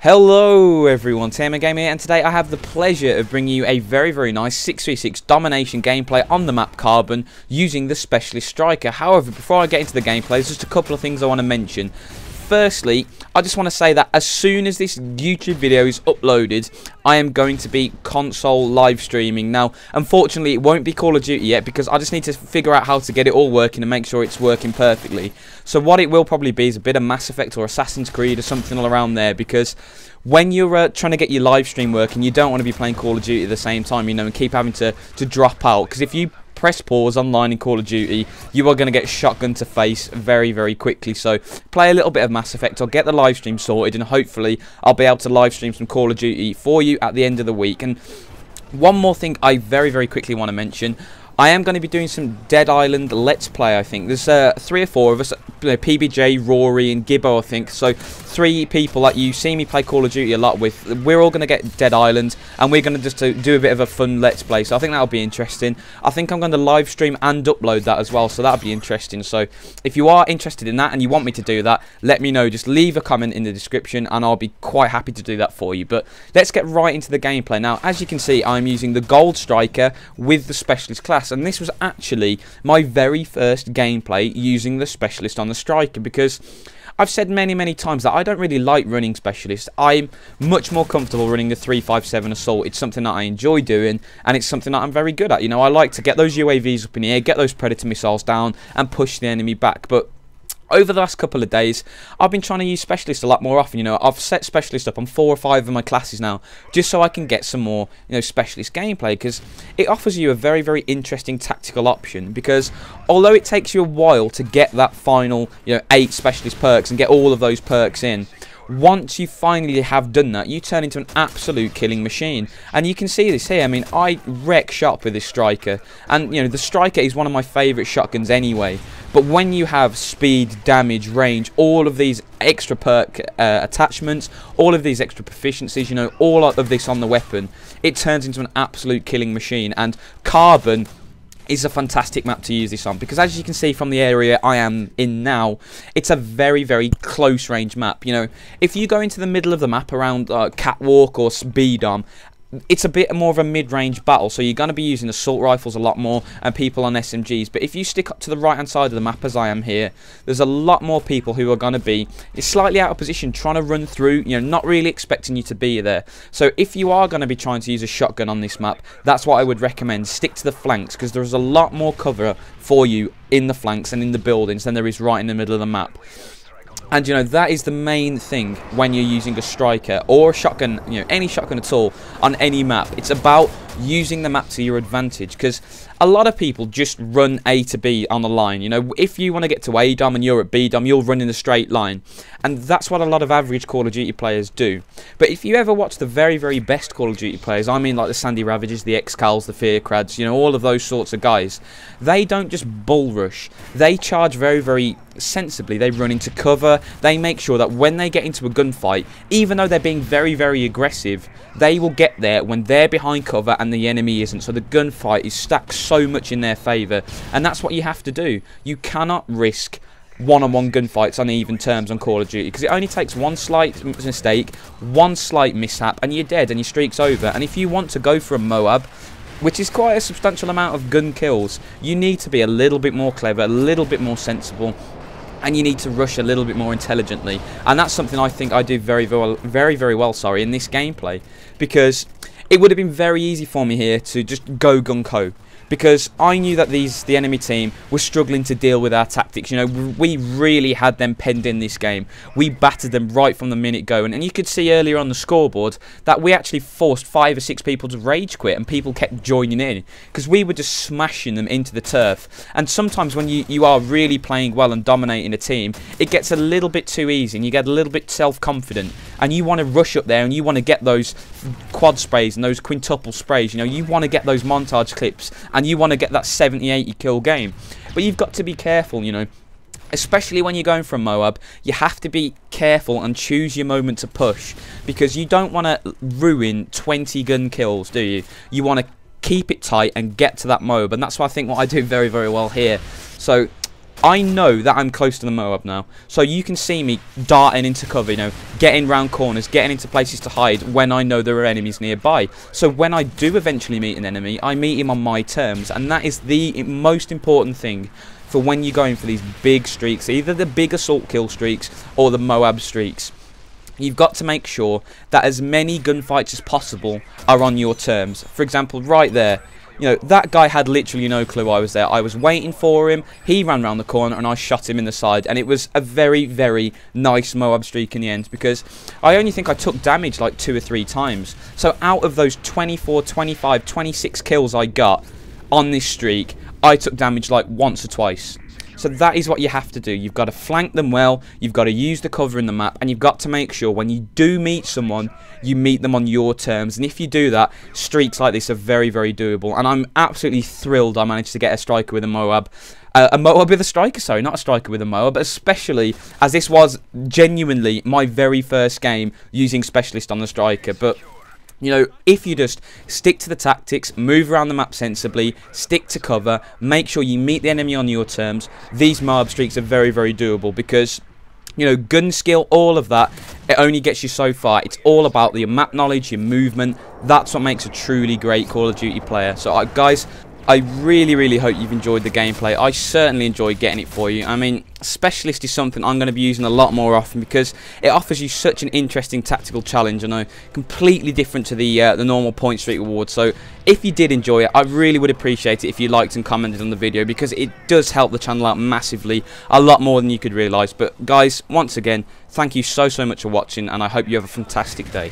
Hello everyone, TMMgamer here, and today I have the pleasure of bringing you a very nice 6v6 domination gameplay on the map Carbon using the Specialist Striker. However, before I get into the gameplay, there's just a couple of things I want to mention. Firstly, I just want to say that as soon as this YouTube video is uploaded, I am going to be console live streaming. Now, unfortunately, it won't be Call of Duty yet because I just need to figure out how to get it all working and make sure it's working perfectly. So what it will probably be is a bit of Mass Effect or Assassin's Creed or something all around there, because when you're trying to get your live stream working, you don't want to be playing Call of Duty at the same time, you know, and keep having to drop out, because if you press pause online in Call of Duty, you are going to get shotgun to face very quickly. So play a little bit of Mass Effect, I'll get the live stream sorted, and hopefully I'll be able to live stream some Call of Duty for you at the end of the week. And one more thing I very quickly want to mention, I am going to be doing some Dead Island Let's Play, I think. There's 3 or 4 of us, you know, PBJ, Rory and Gibbo, I think. So 3 people that you see me play Call of Duty a lot with. We're all going to get Dead Island, and we're going to just do a bit of a fun Let's Play. So I think that'll be interesting. I think I'm going to live stream and upload that as well, so that'll be interesting. So if you are interested in that and you want me to do that, let me know. Just leave a comment in the description and I'll be quite happy to do that for you. But let's get right into the gameplay. Now, as you can see, I'm using the Gold Striker with the Specialist class. And this was actually my very first gameplay using the Specialist on the Striker, because I've said many times that I don't really like running Specialist. I'm much more comfortable running the 357 Assault. It's something that I enjoy doing, and it's something that I'm very good at. You know, I like to get those UAVs up in the air, get those Predator missiles down, and push the enemy back. But over the last couple of days, I've been trying to use Specialist a lot more often. You know, I've set Specialist up on 4 or 5 of my classes now, just so I can get some more, you know, Specialist gameplay, because it offers you a very interesting tactical option. Because although it takes you a while to get that final, you know, 8 Specialist perks and get all of those perks in, once you finally have done that, you turn into an absolute killing machine. And you can see this here. I mean, I wreck shop with this Striker, and you know, the Striker is one of my favourite shotguns anyway. But when you have speed, damage, range, all of these extra perk attachments, all of these extra proficiencies, you know, all of this on the weapon, it turns into an absolute killing machine. And Carbon is a fantastic map to use this on, because as you can see from the area I am in now, it's a very close range map. You know, if you go into the middle of the map around Catwalk or Speedom, it's a bit more of a mid-range battle, so you're going to be using assault rifles a lot more and people on SMGs. But if you stick up to the right hand side of the map as I am here, there's a lot more people who are going to be slightly out of position, trying to run through, you know, not really expecting you to be there. So if you are going to be trying to use a shotgun on this map, that's what I would recommend. Stick to the flanks, because there's a lot more cover for you in the flanks and in the buildings than there is right in the middle of the map. And you know, that is the main thing when you're using a Striker or a shotgun, you know, any shotgun at all on any map. It's about using the map to your advantage, because a lot of people just run A to B on the line. You know, if you want to get to A dom and you're at B dom, you'll run in a straight line, and that's what a lot of average Call of Duty players do. But if you ever watch the very best Call of Duty players, I mean like the Sandy Ravages, the Excals, the Fearcrads, you know, all of those sorts of guys, they don't just bull rush. They charge very sensibly. They run into cover. They make sure that when they get into a gunfight, even though they're being very aggressive, they will get there when they're behind cover and the enemy isn't. So the gunfight is stacked so much in their favour, and that's what you have to do. You cannot risk one-on-one gunfights on even terms on Call of Duty, because it only takes one slight mistake, one slight mishap, and you're dead and your streak's over. And if you want to go for a M.O.A.B, which is quite a substantial amount of gun kills, you need to be a little bit more clever, a little bit more sensible, and you need to rush a little bit more intelligently. And that's something I think I do very well, sorry, in this gameplay, because it would have been very easy for me here to just go gung-ho, because I knew that the enemy team was struggling to deal with our tactics. You know, we really had them penned in this game. We battered them right from the minute go, and you could see earlier on the scoreboard that we actually forced 5 or 6 people to rage quit, and people kept joining in, because we were just smashing them into the turf. And sometimes when you are really playing well and dominating a team, it gets a little bit too easy, and you get a little bit self-confident, and you want to rush up there and you want to get those quad sprays and those quintuple sprays. You know, you want to get those montage clips, and you want to get that 70-80 kill game. But you've got to be careful, you know, especially when you're going for a M.O.A.B, you have to be careful and choose your moment to push, because you don't want to ruin 20 gun kills, do you? You want to keep it tight and get to that M.O.A.B, and that's what I think what I do very well here. So I know that I'm close to the M.O.A.B now, so you can see me darting into cover, you know, getting round corners, getting into places to hide when I know there are enemies nearby. So when I do eventually meet an enemy, I meet him on my terms, and that is the most important thing for when you're going for these big streaks, either the big assault kill streaks or the M.O.A.B streaks. You've got to make sure that as many gunfights as possible are on your terms. For example, right there, you know, that guy had literally no clue I was there. I was waiting for him, he ran around the corner and I shot him in the side, and it was a very, very nice M.O.A.B streak in the end, because I only think I took damage like 2 or 3 times. So out of those 24, 25, 26 kills I got on this streak, I took damage like once or twice. So that is what you have to do. You've got to flank them well, you've got to use the cover in the map, and you've got to make sure when you do meet someone, you meet them on your terms. And if you do that, streaks like this are very, very doable. And I'm absolutely thrilled I managed to get a striker with a M.O.A.B. A M.O.A.B with a striker, sorry, not a striker with a M.O.A.B, but especially as this was genuinely my very first game using Specialist on the striker. But you know, if you just stick to the tactics, move around the map sensibly, stick to cover, make sure you meet the enemy on your terms, these M.O.A.B streaks are very, very doable, because, you know, gun skill, all of that, it only gets you so far. It's all about your map knowledge, your movement. That's what makes a truly great Call of Duty player. So, guys, I really, really hope you've enjoyed the gameplay. I certainly enjoyed getting it for you. I mean, Specialist is something I'm going to be using a lot more often, because it offers you such an interesting tactical challenge. I know, completely different to the normal point streak reward. So if you did enjoy it, I really would appreciate it if you liked and commented on the video, because it does help the channel out massively, a lot more than you could realise. But guys, once again, thank you so much for watching, and I hope you have a fantastic day.